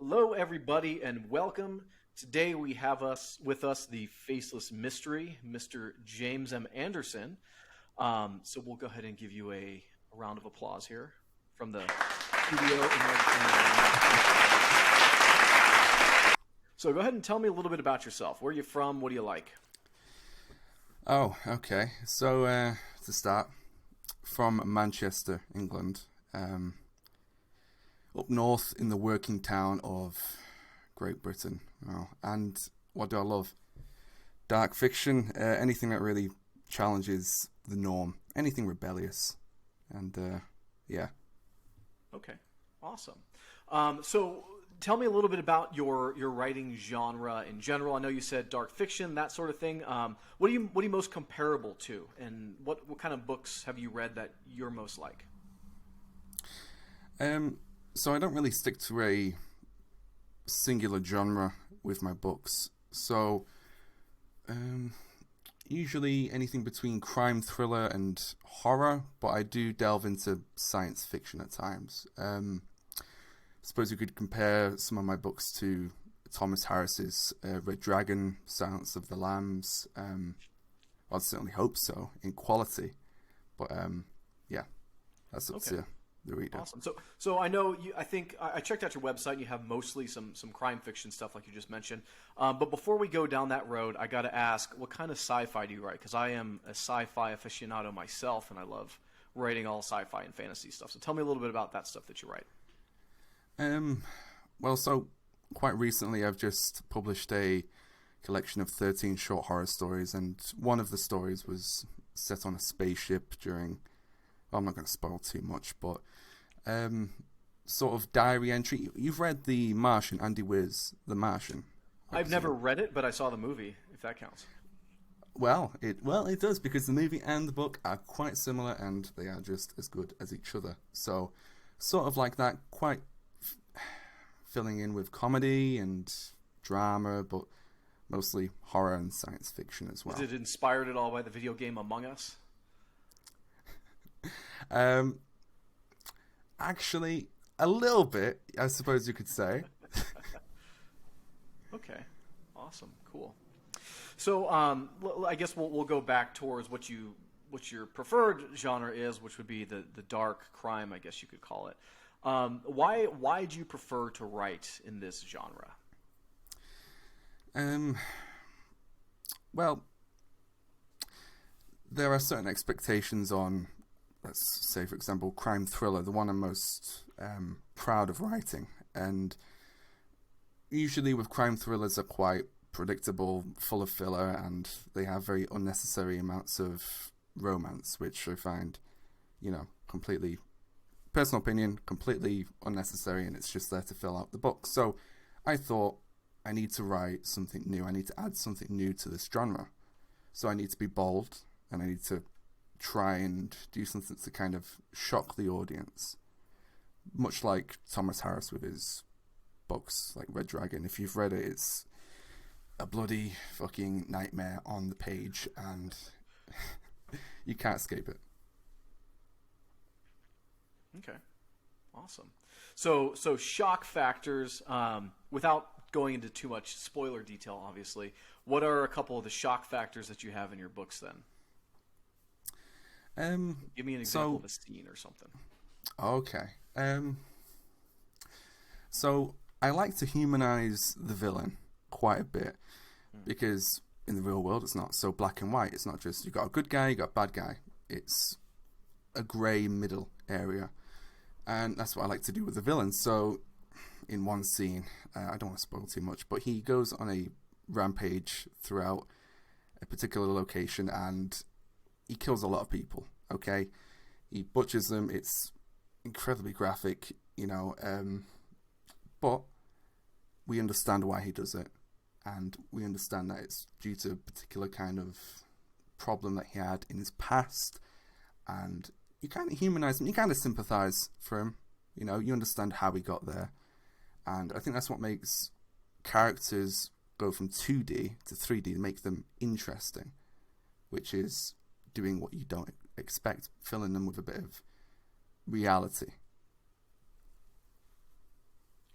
Hello, everybody, and welcome. Today we have us with us the faceless mystery, Mr. James M. Anderson. So we'll go ahead and give you a round of applause here from the studio. So go ahead and tell me a little bit about yourself. Where are you from? What do you like? Oh, okay. To start, from Manchester, England, um, up north in the working town of Great Britain. Oh, and what do I love? Dark fiction, anything that really challenges the norm, anything rebellious, and yeah. Okay, awesome. So tell me a little bit about your writing genre in general. I know you said dark fiction, that sort of thing. What are you most comparable to, and what kind of books have you read that you're most like? Um, so I don't really stick to a singular genre with my books. Um, Usually anything between crime thriller and horror, but I do delve into science fiction at times. Suppose you could compare some of my books to Thomas Harris's Red Dragon, Silence of the Lambs. I'd certainly hope so in quality, but yeah, that's up Okay. to the reader. Awesome. So I know you. I think I checked out your website. And you have mostly some crime fiction stuff, like you just mentioned. But before we go down that road, I got to ask, what kind of sci-fi do you write? Because I am a sci-fi aficionado myself, and I love writing all sci-fi and fantasy stuff. So tell me a little bit about that stuff that you write. Um, so quite recently I've just published a collection of 13 short horror stories, and one of the stories was set on a spaceship during. Well, I'm not going to spoil too much, but um, sort of diary entry. You've read The Martian, Andy Weir's The Martian, I I've never presume. read it, but I saw the movie. If that counts. It does because the movie and the book are quite similar, and they are just as good as each other. So, sort of like that, quite filling in with comedy and drama, but mostly horror and science fiction as Is well. it inspired at all by the video game Among Us? Um, Actually, a little bit, I suppose you could say. Okay, awesome, cool. So I guess we'll go back towards what your preferred genre is, which would be the dark crime, I guess you could call it. Why do you prefer to write in this genre? Um, well, there are certain expectations on, let's say, for example, crime thriller, the one I'm most proud of writing. And usually with crime thrillers are quite predictable, full of filler, and they have very unnecessary amounts of romance, which I find, completely, personal opinion, completely unnecessary, and it's just there to fill out the book. So I thought I need to write something new. I need to add something new to this genre. So I need to be bold, and I need to try and do something to kind of shock the audience. Much like Thomas Harris with his books, like Red Dragon. If you've read it, it's a bloody fucking nightmare on the page, and you can't escape it. Okay, awesome. So shock factors. Without going into too much spoiler detail, obviously, what are a couple of the shock factors that you have in your books? Then give me an example So of a scene or something. okay. So I like to humanize the villain quite a bit because in the real world it's not so black and white. It's not just you got a good guy, you got a bad guy. It's a grey middle area, and that's what I like to do with the villain. So in one scene, I don't want to spoil too much, but he goes on a rampage throughout a particular location and he kills a lot of people. Okay, he butchers them. It's incredibly graphic, but we understand why he does it, and we understand that it's due to a particular kind of problem that he had in his past, and you kind of humanize him, you kind of sympathize for him, you understand how he got there, and I think that's what makes characters go from 2D to 3D, make them interesting, which is doing what you don't expect, filling them with a bit of reality.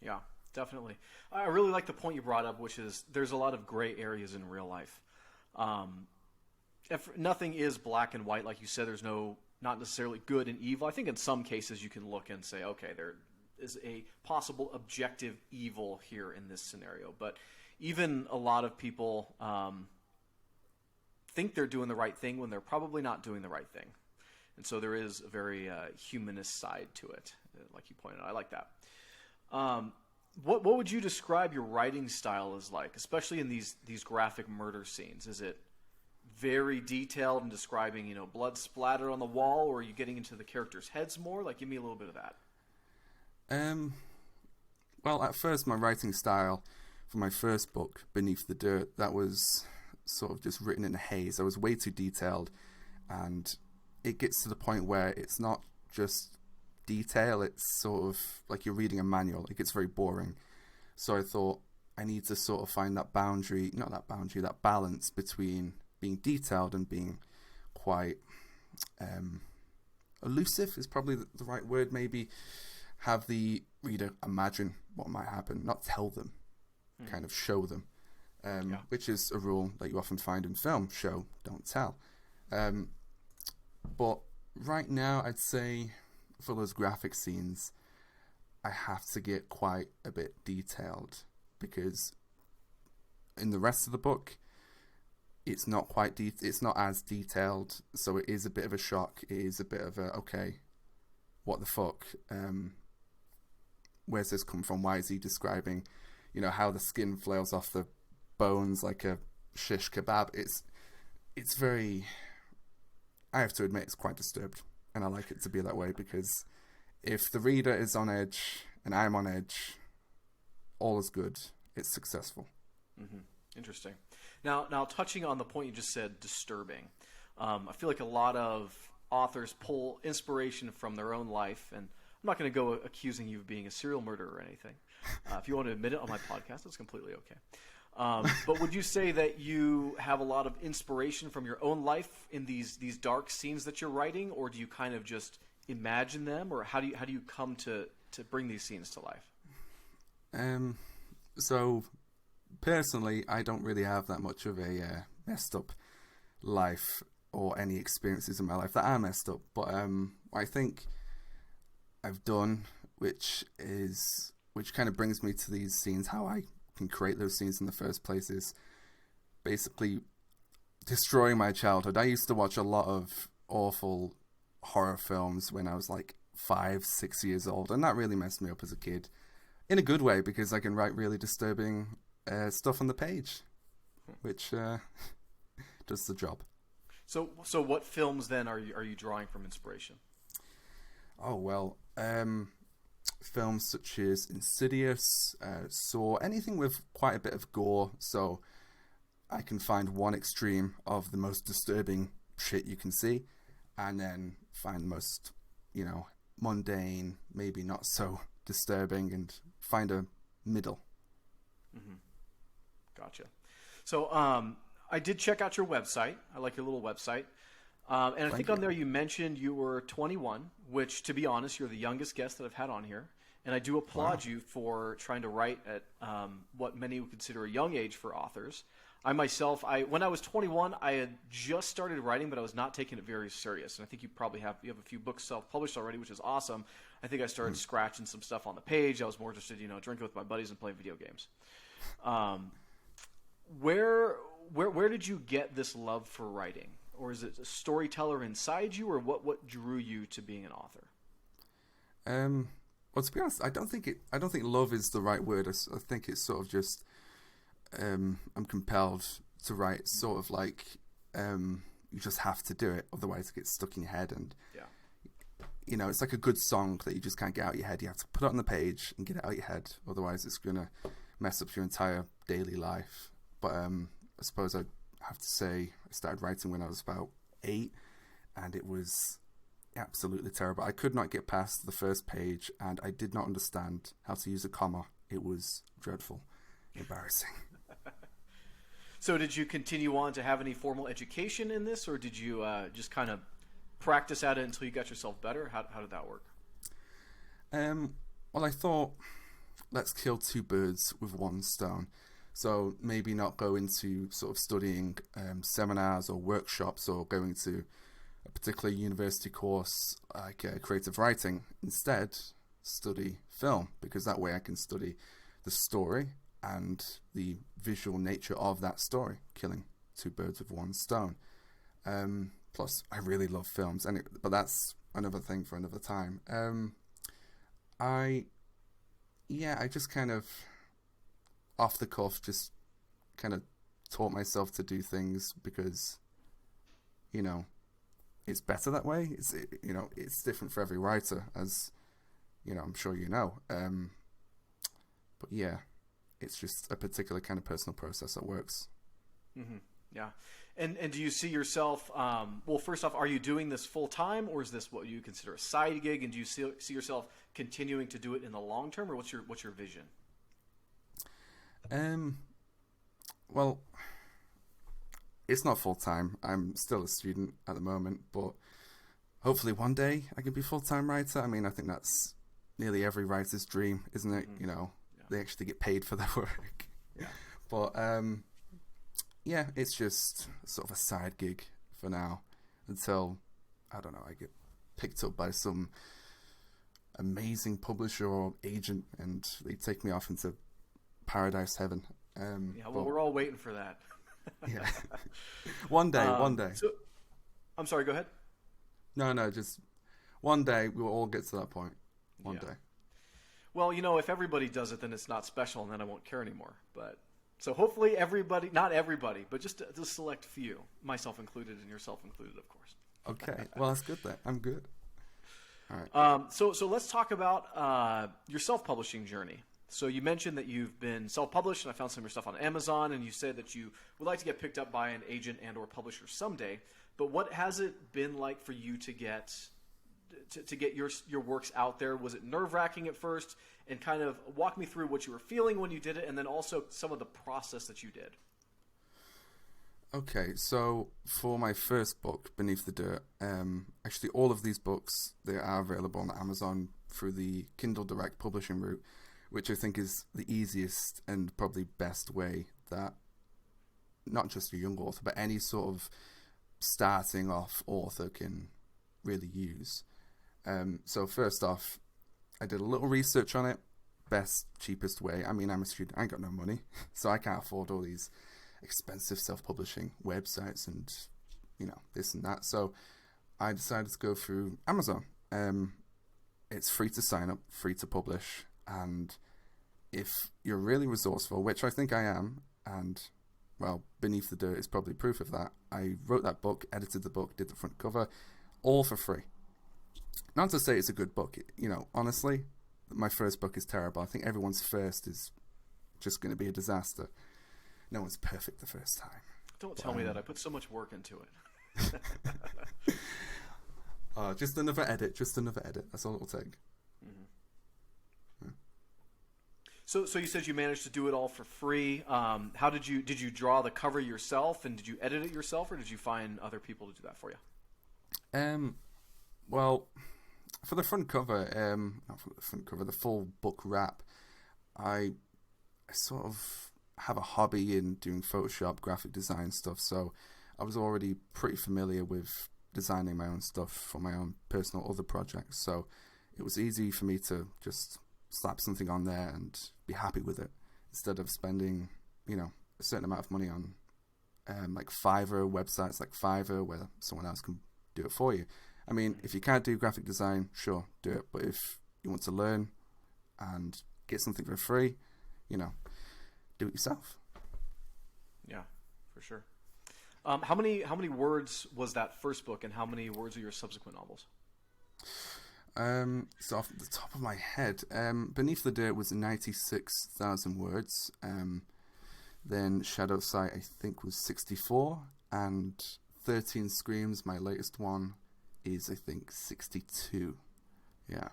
Yeah, definitely. I really like the point you brought up, which is there's a lot of gray areas in real life. If nothing is black and white, like you said, there's not necessarily good and evil. I think in some cases you can look and say, okay, there is a possible objective evil here in this scenario. But even a lot of people think they're doing the right thing when they're probably not doing the right thing. And so there is a very humanist side to it, like you pointed out. I like that. What would you describe your writing style as like, especially in these graphic murder scenes? Is it very detailed in describing, blood splatter on the wall, or are you getting into the characters' heads more? Like, give me a little bit of that. Well, at first, my writing style for my first book, Beneath the Dirt, that was sort of just written in a haze. I was way too detailed, and it gets to the point where it's not just detail, it's sort of like you're reading a manual. It gets very boring. So I thought I need to sort of find that that balance between being detailed and being quite elusive is probably the right word. Maybe have the reader imagine what might happen, not tell them, kind of show them, which is a rule that you often find in film: show, don't tell. But right now, I'd say for those graphic scenes, I have to get quite a bit detailed, because in the rest of the book, it's not it's not as detailed, so it is a bit of a shock. It is a bit of a, okay, what the fuck? Where's this come from? Why is he describing, how the skin flails off the bones like a shish kebab? It's very, I have to admit, it's quite disturbed, and I like it to be that way, because if the reader is on edge and I'm on edge, all is good. It's successful. Mm-hmm. Interesting. Now, touching on the point you just said, disturbing. I feel like a lot of authors pull inspiration from their own life, and I'm not going to go accusing you of being a serial murderer or anything. If you want to admit it on my podcast, that's completely okay. But would you say that you have a lot of inspiration from your own life in these dark scenes that you're writing, or do you kind of just imagine them, or how do you come to bring these scenes to life? So personally, I don't really have that much of a messed up life or any experiences in my life that are messed up. But I think I've done, which kind of brings me to these scenes, how I can create those scenes in the first place, is basically destroying my childhood. I used to watch a lot of awful horror films when I was like 5-6 years old, and that really messed me up as a kid, in a good way, because I can write really disturbing stuff on the page, which does the job. So what films then are you drawing from inspiration? Oh well, films such as Insidious, Saw, anything with quite a bit of gore, so I can find one extreme of the most disturbing shit you can see, and then find the most, mundane, maybe not so disturbing, and find a middle. Mm-hmm. Gotcha. So I did check out your website. I like your little website. And I think on there you mentioned you were 21, which, to be honest, you're the youngest guest that I've had on here. And I do applaud you for trying to write at what many would consider a young age for authors. I myself, when I was 21, I had just started writing, but I was not taking it very serious. And I think you have a few books self-published already, which is awesome. I think I started scratching some stuff on the page. I was more interested, drinking with my buddies and playing video games. Where did you get this love for writing? Or is it a storyteller inside you, or what drew you to being an author? Well, to be honest, I don't think love is the right word. I think it's sort of just I'm compelled to write, sort of like you just have to do it, otherwise it gets stuck in your head. And it's like a good song that you just can't get out of your head. You have to put it on the page and get it out of your head, otherwise it's gonna mess up your entire daily life. But I suppose I have to say I started writing when I was about 8, and it was absolutely terrible. I could not get past the first page, and I did not understand how to use a comma. It was dreadful, embarrassing. So did you continue on to have any formal education in this, or did you just kind of practice at it until you got yourself better? How did that work? Well, I thought let's kill two birds with one stone. So maybe not go into sort of studying seminars or workshops or going to a particular university course like creative writing. Instead, study film, because that way I can study the story and the visual nature of that story, killing two birds with one stone. Plus, I really love films, but that's another thing for another time. I just kind of off the cuff just kind of taught myself to do things because, it's better that way. It's different for every writer, as I'm sure you know. But yeah, it's just a particular kind of personal process that works. Mm-hmm. Yeah. And do you see yourself, well, first off, are you doing this full time, or is this what you consider a side gig? And do you see yourself continuing to do it in the long term, or what's your vision? Well, it's not full time. I'm still a student at the moment, but hopefully one day I can be full-time writer. I mean, I think that's nearly every writer's dream, isn't it? Mm-hmm. They actually get paid for their work. Yeah. But yeah, it's just sort of a side gig for now until, I don't know, I get picked up by some amazing publisher or agent and they take me off into paradise heaven. Well, we're all waiting for that. Yeah. One day. So, I'm sorry, go ahead. No, just one day we'll all get to that point. One day. Well, if everybody does it, then it's not special, and then I won't care anymore. But so hopefully everybody, not everybody, but just a select few, myself included and yourself included, of course. Okay. Well, that's good then. I'm good. All right. So let's talk about your self-publishing journey. So you mentioned that you've been self-published, and I found some of your stuff on Amazon, and you said that you would like to get picked up by an agent and or publisher someday. But what has it been like for you to get your works out there? Was it nerve-wracking at first? And kind of walk me through what you were feeling when you did it, and then also some of the process that you did. Okay, so for my first book, Beneath the Dirt, actually all of these books, they are available on Amazon through the Kindle Direct publishing route, which I think is the easiest and probably best way that not just a young author, but any sort of starting off author can really use. So first off, I did a little research on it. Best, cheapest way. I mean, I'm a student. I ain't got no money, so I can't afford all these expensive self-publishing websites and, this and that. So I decided to go through Amazon. It's free to sign up, free to publish. And if you're really resourceful, which I think I am, and, well, Beneath the Dirt is probably proof of that. I wrote that book, edited the book, did the front cover, all for free. Not to say it's a good book. Honestly, my first book is terrible. I think everyone's first is just going to be a disaster. No one's perfect the first time. Don't tell me that. I put so much work into it. Just another edit. That's all it'll take. Mm-hmm. Yeah. So you said you managed to do it all for free. How did you draw the cover yourself, and did you edit it yourself, or did you find other people to do that for you? Well, for the front cover, not for the front cover, the full book wrap, I sort of have a hobby in doing Photoshop, graphic design stuff, so I was already pretty familiar with designing my own stuff for my own personal other projects, so it was easy for me to just slap something on there and be happy with it, instead of spending, a certain amount of money on like Fiverr, websites like Fiverr, where someone else can do it for you. I mean, if you can't do graphic design, sure, do it. But if you want to learn and get something for free, do it yourself. Yeah, for sure. How many words was that first book, and how many words are your subsequent novels? So off the top of my head, Beneath the Dirt was 96,000 words. Then Shadow Sight, I think, was 64, and 13 Screams, my latest one, is I think 62. Yeah.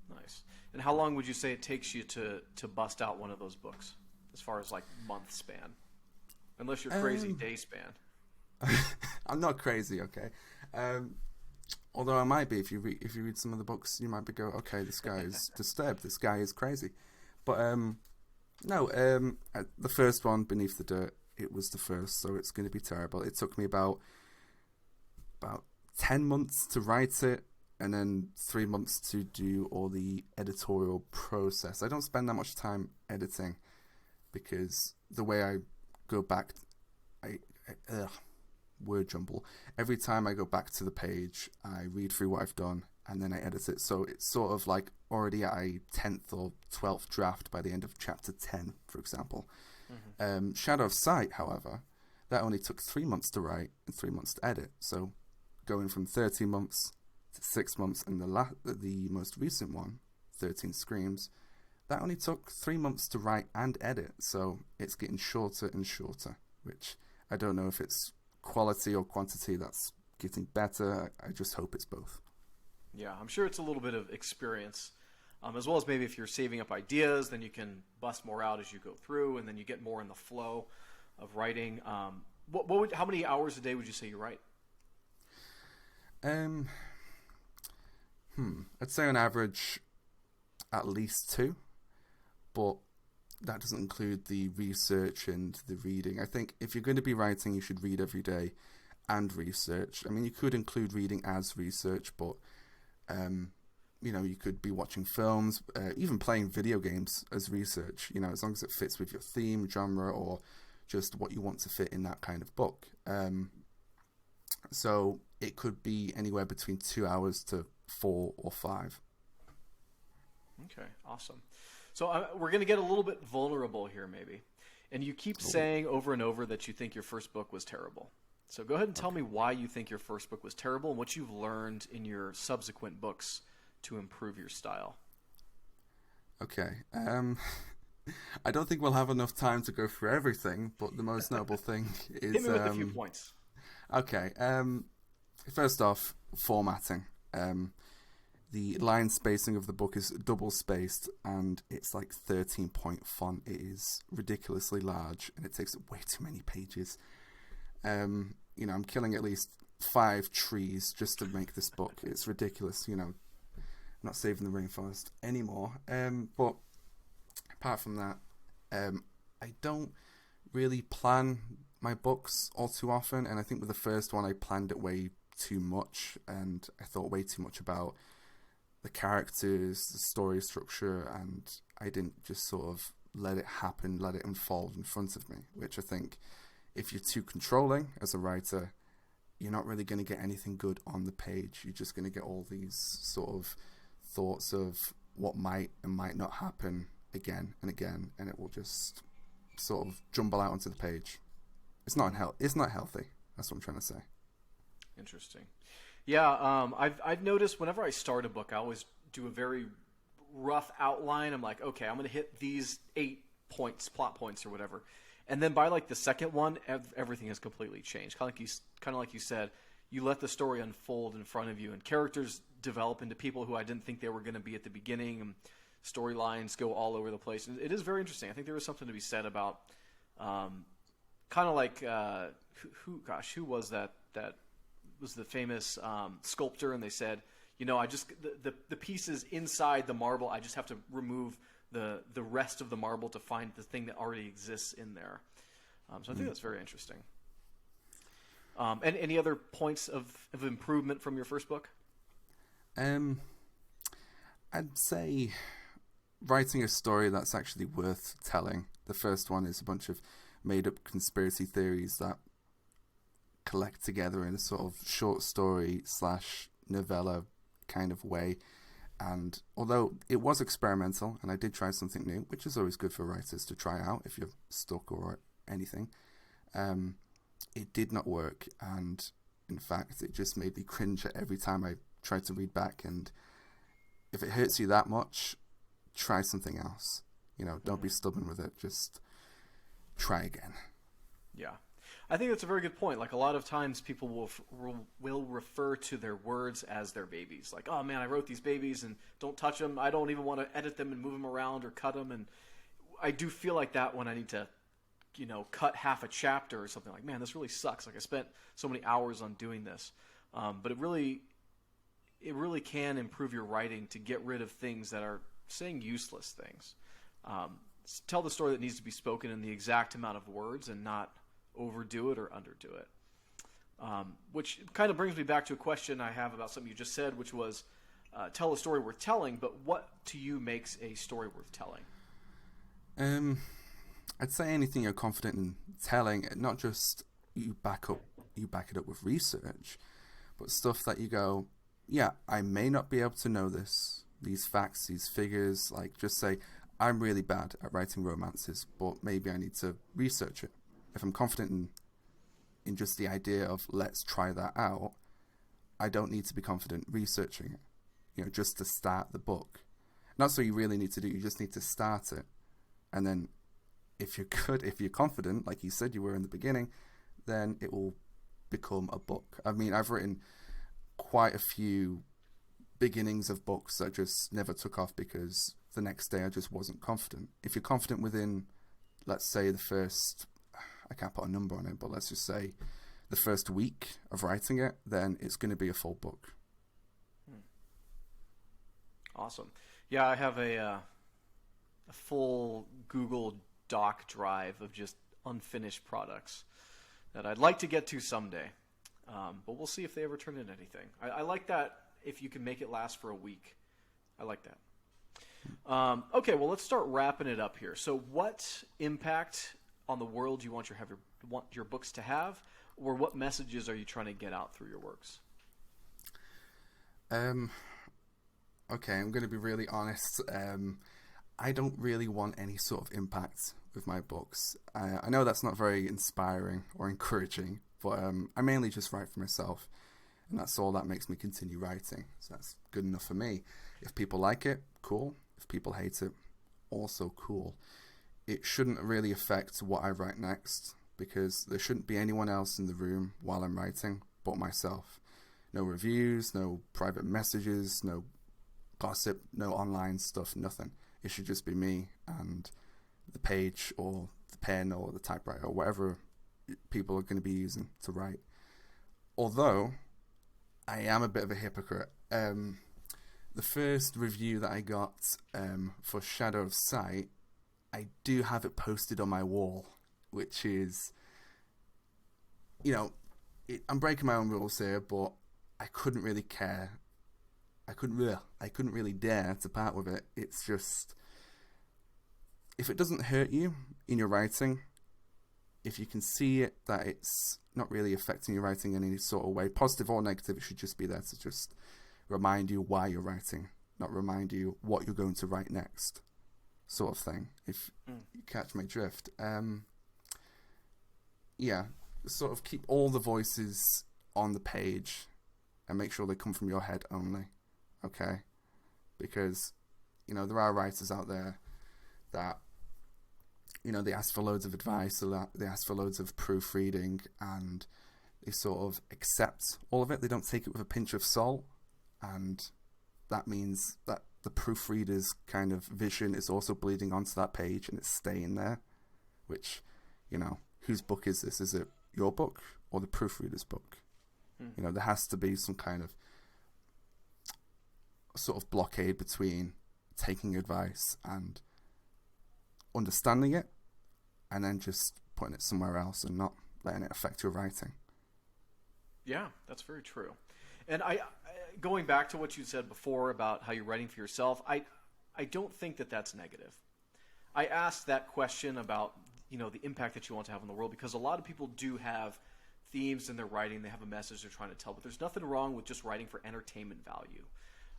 Nice. And how long would you say it takes you to bust out one of those books, as far as like month span? Unless you're crazy, day span. I'm not crazy, okay. Although I might be. If you read some of the books, you might be go, okay, this guy is disturbed. This guy is crazy. But no, the first one, Beneath the Dirt, it was the first, so it's going to be terrible. It took me about 10 months to write it, and then 3 months to do all the editorial process. I don't spend that much time editing because the way I go back, word jumble. Every time I go back to the page, I read through what I've done and then I edit it. So it's sort of like already at a 10th or 12th draft by the end of chapter 10, for example. Shadow of Sight, however, that only took 3 months to write and 3 months to edit. So going from 13 months to 6 months, and the most recent one, 13 Screams, that only took 3 months to write and edit. So it's getting shorter and shorter, which I don't know if it's quality or quantity that's getting better. I just hope it's both. Yeah, I'm sure it's a little bit of experience, as well as maybe if you're saving up ideas, then you can bust more out as you go through, and then you get more in the flow of writing. How many hours a day would you say you write? I'd say on average at least 2, but that doesn't include the research and the reading. I think if you're going to be writing, you should read every day and research. I mean, you could include reading as research, but you could be watching films, even playing video games as research, as long as it fits with your theme, genre, or just what you want to fit in that kind of book. So it could be anywhere between 2 hours to 4 or 5. Okay, awesome. So we're going to get a little bit vulnerable here, maybe. And you keep saying over and over that you think your first book was terrible. So go ahead and tell me why you think your first book was terrible and what you've learned in your subsequent books to improve your style. Okay. I don't think we'll have enough time to go through everything, but the most notable thing is... Hit me with a few points. Okay. First off, formatting. The line spacing of the book is double spaced, and it's like 13-point font. It is ridiculously large, and it takes up way too many pages. I'm killing at least 5 trees just to make this book. It's ridiculous. I'm not saving the rainforest anymore. But apart from that, I don't really plan my books all too often, and I think with the first one I planned it way too much, and I thought way too much about the characters, the story structure, and I didn't just sort of let it happen, let it unfold in front of me, which I think if you're too controlling as a writer, you're not really going to get anything good on the page. You're just going to get all these sort of thoughts of what might and might not happen again and again, and it will just sort of jumble out onto the page. It's not healthy. That's what I'm trying to say. Interesting. Yeah, I've noticed whenever I start a book, I always do a very rough outline. I'm like, okay, I'm going to hit these 8 points, plot points or whatever. And then by like the second one, everything has completely changed. Kind of like you said, you let the story unfold in front of you, and characters develop into people who I didn't think they were going to be at the beginning, and storylines go all over the place. And it is very interesting. I think there is something to be said about kind of like who was that was the famous sculptor, and they said, I just the pieces inside the marble, I just have to remove the rest of the marble to find the thing that already exists in there. So I think that's very interesting. And any other points of improvement from your first book? I'd say writing a story that's actually worth telling. The first one is a bunch of made-up conspiracy theories that collect together in a sort of short story / novella kind of way. And although it was experimental, and I did try something new, which is always good for writers to try out if you're stuck or anything, it did not work. And in fact, it just made me cringe every time I tried to read back. And if it hurts you that much, try something else. Don't be stubborn with it. Just try again. Yeah. I think that's a very good point. Like, a lot of times people will refer to their words as their babies. Like, oh man, I wrote these babies and don't touch them. I don't even want to edit them and move them around or cut them. And I do feel like that when I need to, cut half a chapter or something. Like, man, this really sucks. Like, I spent so many hours on doing this. But it really can improve your writing to get rid of things that are saying useless things. Tell the story that needs to be spoken in the exact amount of words and not overdo it or underdo it. Which kind of brings me back to a question I have about something you just said, which was tell a story worth telling, but what to you makes a story worth telling? I'd say anything you're confident in telling, not just you back it up with research, but stuff that you go, yeah, I may not be able to know these facts, these figures, like just say, I'm really bad at writing romances, but maybe I need to research it. If I'm confident in just the idea of let's try that out, I don't need to be confident researching it, just to start the book. Not so you really need to do, you just need to start it. And then if you're good, if you're confident, like you said you were in the beginning, then it will become a book. I mean, I've written quite a few beginnings of books that just never took off because the next day I just wasn't confident. If you're confident within, let's say, the first, I can't put a number on it, but let's just say the first week of writing it, then it's going to be a full book. Awesome. Yeah, I have a full Google Doc drive of just unfinished products that I'd like to get to someday. But we'll see if they ever turn into anything. I like that if you can make it last for a week. I like that. Okay, well, let's start wrapping it up here. So what impact on the world do you want your books to have, or what messages are you trying to get out through your works? Okay, I'm going to be really honest. I don't really want any sort of impact with my books. I know that's not very inspiring or encouraging, but I mainly just write for myself, and that's all that makes me continue writing. So that's good enough for me. If people like it, cool. If people hate it, also cool. It shouldn't really affect what I write next, because there shouldn't be anyone else in the room while I'm writing but myself. No reviews, no private messages, no gossip, no online stuff, nothing. It should just be me and the page or the pen or the typewriter or whatever people are going to be using to write. Although I am a bit of a hypocrite. The first review that I got for Shadow of Sight, I do have it posted on my wall, which is, I'm breaking my own rules here, but I couldn't really care. I couldn't really dare to part with it. It's just, if it doesn't hurt you in your writing, if you can see it that it's not really affecting your writing in any sort of way, positive or negative, it should just be there to just remind you why you're writing, not remind you what you're going to write next, sort of thing, if you catch my drift. Yeah, sort of keep all the voices on the page and make sure they come from your head only, okay? Because, there are writers out there that, they ask for loads of advice, they ask for loads of proofreading, and they sort of accept all of it. They don't take it with a pinch of salt, and that means that the proofreader's kind of vision is also bleeding onto that page and it's staying there, which, whose book is this? Is it your book or the proofreader's book? There has to be some kind of sort of blockade between taking advice and understanding it and then just putting it somewhere else and not letting it affect your writing. Yeah, that's very true. And I going back to what you said before about how you're writing for yourself, I don't think that that's negative. I asked that question about, the impact that you want to have on the world, because a lot of people do have themes in their writing, they have a message they're trying to tell, but there's nothing wrong with just writing for entertainment value.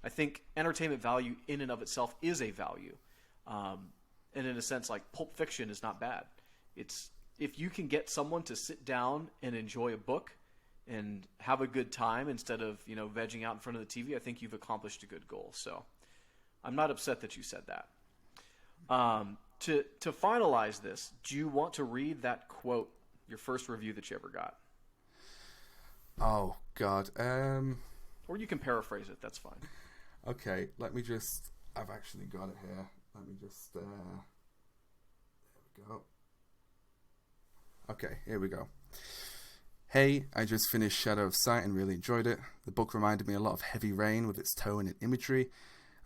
I think entertainment value in and of itself is a value. And in a sense, like Pulp Fiction is not bad. It's, if you can get someone to sit down and enjoy a book and have a good time instead of, vegging out in front of the TV, I think you've accomplished a good goal. So I'm not upset that you said that. To finalize this, do you want to read that quote, your first review that you ever got? Oh, God. Or you can paraphrase it. That's fine. Okay, I've actually got it here. Let me just, there we go. Okay, here we go. Hey, I just finished Shadow of Sight and really enjoyed it. The book reminded me a lot of Heavy Rain with its tone and imagery.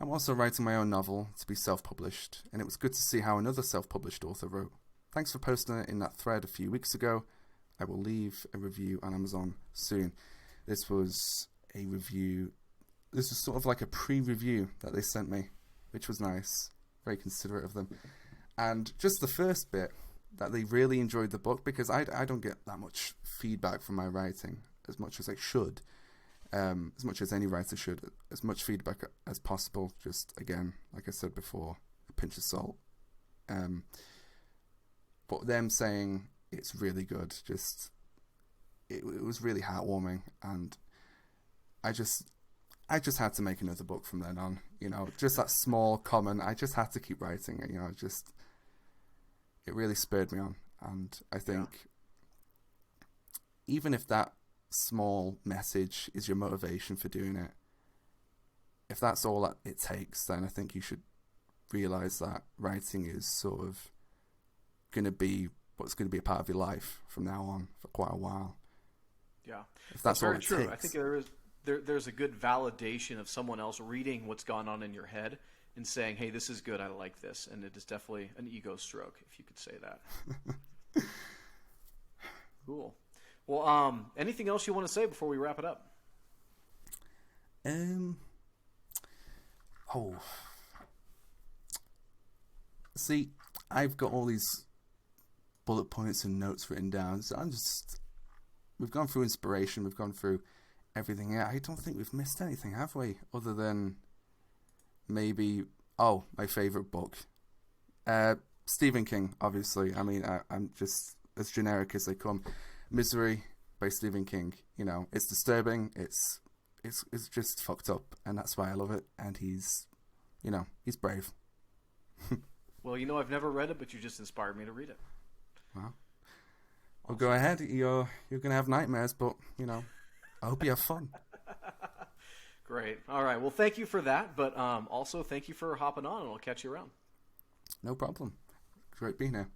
I'm also writing my own novel to be self-published, and it was good to see how another self-published author wrote. Thanks for posting it in that thread a few weeks ago. I will leave a review on Amazon soon. This was a review. This was sort of like a pre-review that they sent me, which was nice. Very considerate of them. And just the first bit, that they really enjoyed the book, because I don't get that much feedback from my writing, as much as I should, as much as any writer should, as much feedback as possible. Just, again, like I said before, a pinch of salt. But them saying it's really good, just, it was really heartwarming, and I just had to make another book from then on, you know, just that small comment. I just had to keep writing it, you know, it really spurred me on. And I think even if that small message is your motivation for doing it, if that's all that it takes, then I think you should realize that writing is sort of going to be what's going to be a part of your life from now on for quite a while. Yeah, if that's all very it true. takes. I think there's a good validation of someone else reading what's gone on in your head and saying, hey, this is good, I like this. And it is definitely an ego stroke, if you could say that. Cool. Well, anything else you want to say before we wrap it up? See, I've got all these bullet points and notes written down, so we've gone through inspiration, we've gone through everything here. I don't think we've missed anything, have we? Other than maybe, my favorite book. Stephen King, obviously. I mean, I'm just as generic as they come. Misery by Stephen King. You know, it's disturbing. It's just fucked up, and that's why I love it. And he's brave. Well, I've never read it, but you just inspired me to read it. Well, go ahead. You're gonna have nightmares, but I hope you have fun. Great. All right. Well, thank you for that, but also thank you for hopping on, and I'll catch you around. No problem. Great being here.